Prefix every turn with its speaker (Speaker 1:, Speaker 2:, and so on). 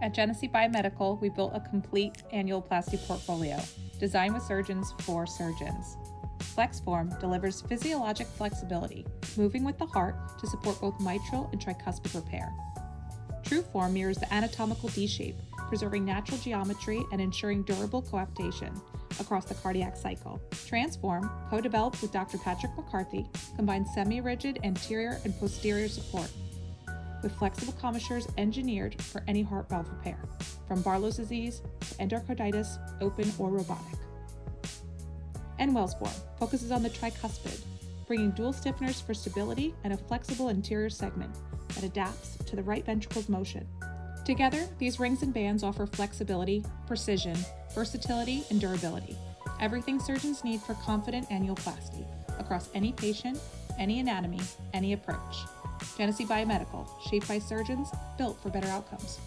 Speaker 1: At Genesee BioMedical, we built a complete annuloplasty portfolio designed with surgeons for surgeons. FlexForm delivers physiologic flexibility, moving with the heart to support both mitral and tricuspid repair. TruForm mirrors the anatomical D shape, preserving natural geometry and ensuring durable coaptation across the cardiac cycle. TransForm, co-developed with Dr. Patrick McCarthy, combines semi-rigid anterior and posterior support with flexible commissures engineered for any heart valve repair, from Barlow's disease to endocarditis, open or robotic. And WellsForm focuses on the tricuspid, bringing dual stiffeners for stability and a flexible anterior segment that adapts to the right ventricle's motion. Together, these rings and bands offer flexibility, precision, versatility, and durability, everything surgeons need for confident annuloplasty across any patient, any anatomy, any approach. Genesee BioMedical, shaped by surgeons, built for better outcomes.